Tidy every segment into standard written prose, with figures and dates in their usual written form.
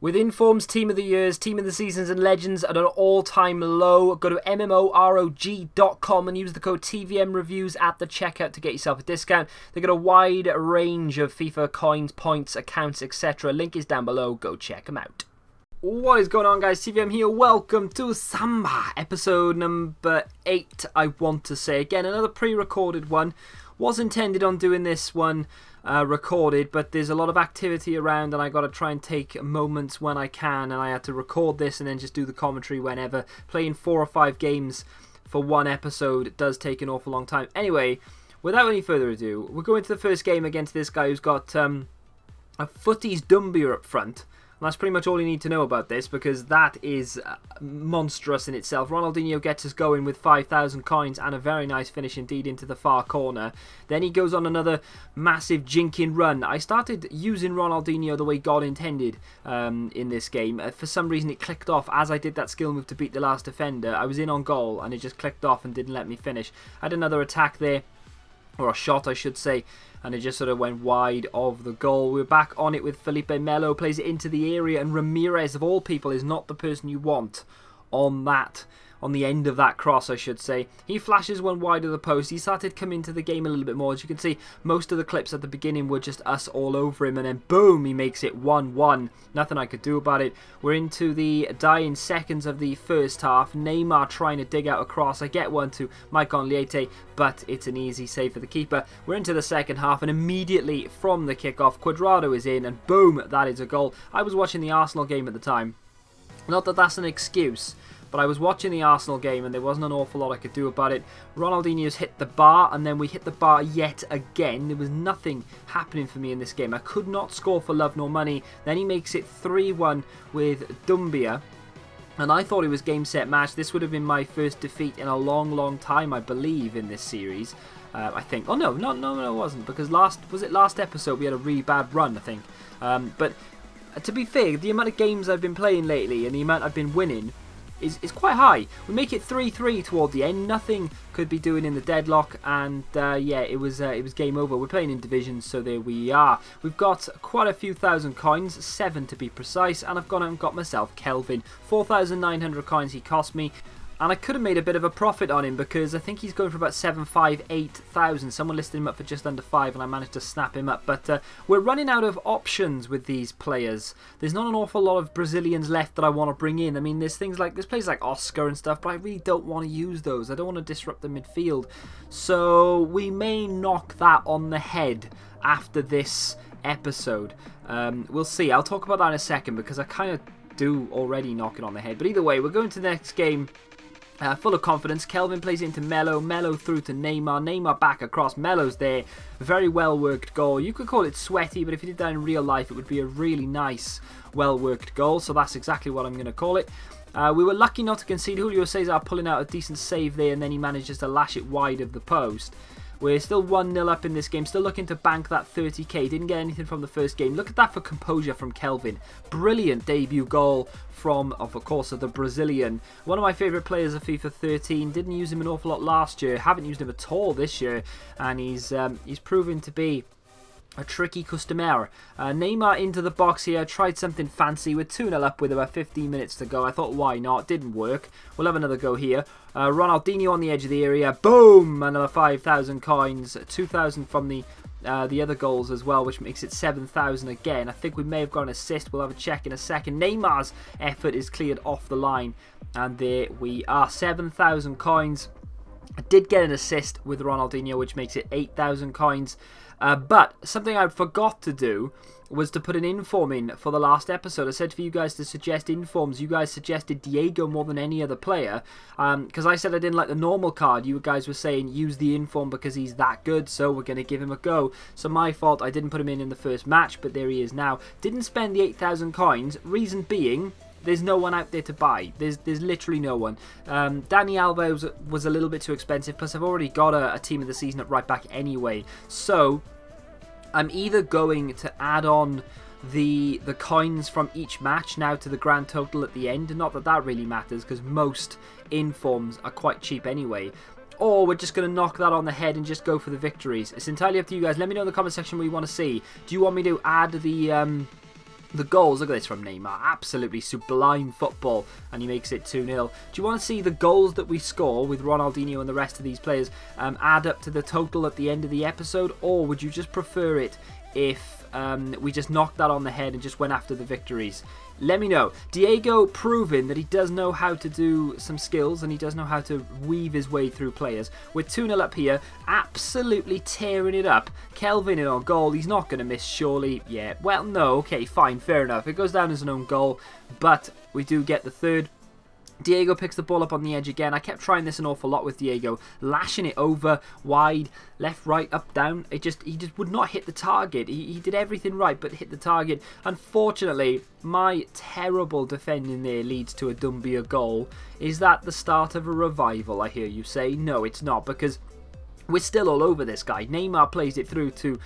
With Inform's Team of the Years, Team of the Seasons and Legends at an all-time low, go to mmorog.com and use the code TVMReviews at the checkout to get yourself a discount. They've got a wide range of FIFA coins, points, accounts, etc. Link is down below. Go check them out. What is going on, guys? TVM here. Welcome to SAMBA, episode number 8, I want to say. Again, another pre-recorded one. Was intended on doing this one recorded, but there's a lot of activity around and I got to try and take moments when I can, and I had to record this and then just do the commentary whenever. Playing 4 or 5 games for one episode does take an awful long time. Anyway, without any further ado, we're going to the first game against this guy who's got a footies Dumbia up front. And that's pretty much all you need to know about this, because that is monstrous in itself. Ronaldinho gets us going with 5,000 coins and a very nice finish indeed into the far corner. Then he goes on another massive jinking run. I started using Ronaldinho the way God intended in this game. For some reason it clicked off as I did that skill move to beat the last defender. I was in on goal and it just clicked off and didn't let me finish. I had another attack there, or a shot I should say, and it just sort of went wide of the goal. We're back on it with Felipe Melo, plays it into the area, and Ramirez, of all people, is not the person you want on the end of that cross, I should say. He flashes one wide of the post. He started coming into the game a little bit more. As you can see, most of the clips at the beginning were just us all over him, and then boom, he makes it 1-1. Nothing I could do about it. We're into the dying seconds of the first half. Neymar trying to dig out a cross. I get one to Maicon Leite, but it's an easy save for the keeper. We're into the second half, and immediately from the kickoff, Cuadrado is in, and boom, that is a goal. I was watching the Arsenal game at the time. Not that that's an excuse, but I was watching the Arsenal game and there wasn't an awful lot I could do about it. Ronaldinho's hit the bar, and then we hit the bar yet again. There was nothing happening for me in this game. I could not score for love nor money. Then he makes it 3-1 with Dumbia. And I thought it was game, set, match. This would have been my first defeat in a long, long time, I believe, in this series. I think. Oh, no, it wasn't. Because last episode we had a really bad run, I think. But to be fair, the amount of games I've been playing lately and the amount I've been winning is quite high. We make it 3-3 toward the end. Nothing could be doing in the deadlock, and yeah, it was game over. We're playing in divisions, so there we are. We've got quite a few thousand coins, 7 to be precise, and I've gone out and got myself Kelvin. 4,900 coins he cost me. And I could have made a bit of a profit on him, because I think he's going for about 8,000. Someone listed him up for just under 5 and I managed to snap him up. But we're running out of options with these players. There's not an awful lot of Brazilians left that I want to bring in. I mean, there's players like Oscar and stuff, but I really don't want to use those. I don't want to disrupt the midfield. So we may knock that on the head after this episode. We'll see. I'll talk about that in a second, because I kind of do already knock it on the head. But either way, we're going to the next game. Full of confidence. Kelvin plays it into Melo. Melo through to Neymar. Neymar back across. Melo's there. Very well worked goal. You could call it sweaty, but if you did that in real life, it would be a really nice, well worked goal. So that's exactly what I'm going to call it. We were lucky not to concede. Julio Cesar pulling out a decent save there, and then he manages to lash it wide of the post. We're still 1-0 up in this game, still looking to bank that 30k. Didn't get anything from the first game. Look at that for composure from Kelvin. Brilliant debut goal from, of course, the Brazilian. One of my favourite players of FIFA 13. Didn't use him an awful lot last year. Haven't used him at all this year. And he's proven to be a tricky customer. Neymar into the box here. Tried something fancy. We're 2-0 up with about 15 minutes to go. I thought, why not? Didn't work. We'll have another go here. Ronaldinho on the edge of the area. Boom! Another 5,000 coins. 2,000 from the other goals as well, which makes it 7,000 again. I think we may have got an assist. We'll have a check in a second. Neymar's effort is cleared off the line. And there we are. 7,000 coins. I did get an assist with Ronaldinho, which makes it 8,000 coins. But something I forgot to do was to put an inform in for the last episode. I said for you guys to suggest informs. You guys suggested Diego more than any other player. Because I said I didn't like the normal card. You guys were saying use the inform because he's that good, so we're going to give him a go. So my fault, I didn't put him in the first match, but there he is now. Didn't spend the 8,000 coins. Reason being, there's no one out there to buy. There's literally no one. Dani Alves was a little bit too expensive, plus I've already got a team of the season at right back anyway. So I'm either going to add on the coins from each match now to the grand total at the end. Not that that really matters, because most informs are quite cheap anyway. Or we're just going to knock that on the head and just go for the victories. It's entirely up to you guys. Let me know in the comment section what you want to see. Do you want me to add the The goals, look at this from Neymar, absolutely sublime football, and he makes it 2-0. Do you want to see the goals that we score with Ronaldinho and the rest of these players add up to the total at the end of the episode, or would you just prefer it if we just knocked that on the head and just went after the victories? Let me know. Diego proving that he does know how to do some skills and he does know how to weave his way through players. We're 2-0 up here, absolutely tearing it up. Kelvin in on goal, he's not going to miss surely. Yeah, well, no, okay, fine, fair enough. It goes down as an own goal, but we do get the third. Diego picks the ball up on the edge again. I kept trying this an awful lot with Diego, lashing it over, wide, left, right, up, down. He just would not hit the target. He did everything right, but hit the target. Unfortunately, my terrible defending there leads to a Dumbia goal. Is that the start of a revival, I hear you say? No, it's not, because we're still all over this guy. Neymar plays it through to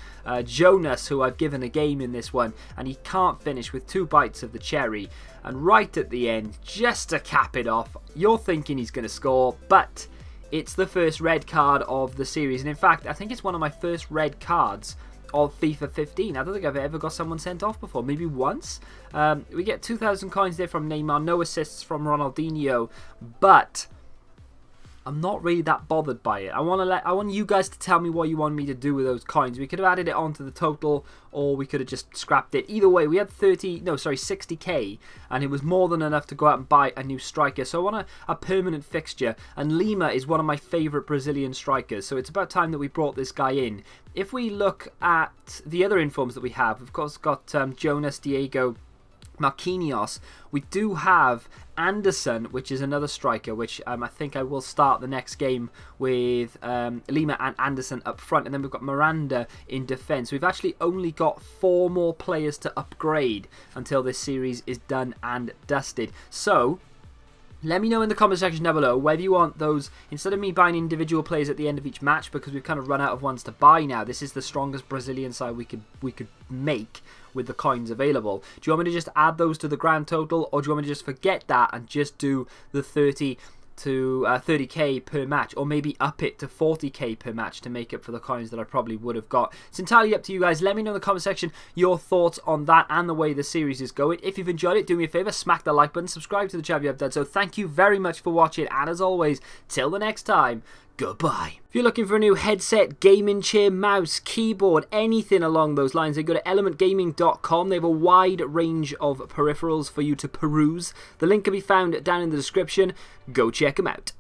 Jonas, who I've given a game in this one, and he can't finish with 2 bites of the cherry. And right at the end, just to cap it off, you're thinking he's going to score, but it's the first red card of the series. And in fact, I think it's one of my first red cards of FIFA 15. I don't think I've ever got someone sent off before, maybe once. We get 2,000 coins there from Neymar, no assists from Ronaldinho, but I'm not really that bothered by it. I want you guys to tell me what you want me to do with those coins. We could have added it onto the total, or we could have just scrapped it. Either way, we had 60k, and it was more than enough to go out and buy a new striker. So I want a permanent fixture, and Lima is one of my favourite Brazilian strikers. So it's about time that we brought this guy in. If we look at the other informs that we have, of course, got Jonas, Diego, Marquinhos. We do have Anderson, which is another striker, which I think I will start the next game with Lima and Anderson up front. And then we've got Miranda in defence. We've actually only got 4 more players to upgrade until this series is done and dusted. So let me know in the comment section down below whether you want those, instead of me buying individual players at the end of each match, because we've kind of run out of ones to buy now. This is the strongest Brazilian side we could make with the coins available. Do you want me to just add those to the grand total, or do you want me to just forget that and just do the 30 to 30k per match, or maybe up it to 40k per match to make up for the coins that I probably would have got? It's entirely up to you guys. Let me know in the comment section your thoughts on that and the way the series is going. If you've enjoyed it, do me a favour, smack the like button, subscribe to the channel if you have done so. Thank you very much for watching, and as always, till the next time, goodbye. If you're looking for a new headset, gaming chair, mouse, keyboard, anything along those lines, then go to elementgaming.com. They have a wide range of peripherals for you to peruse. The link can be found down in the description. Go check them out.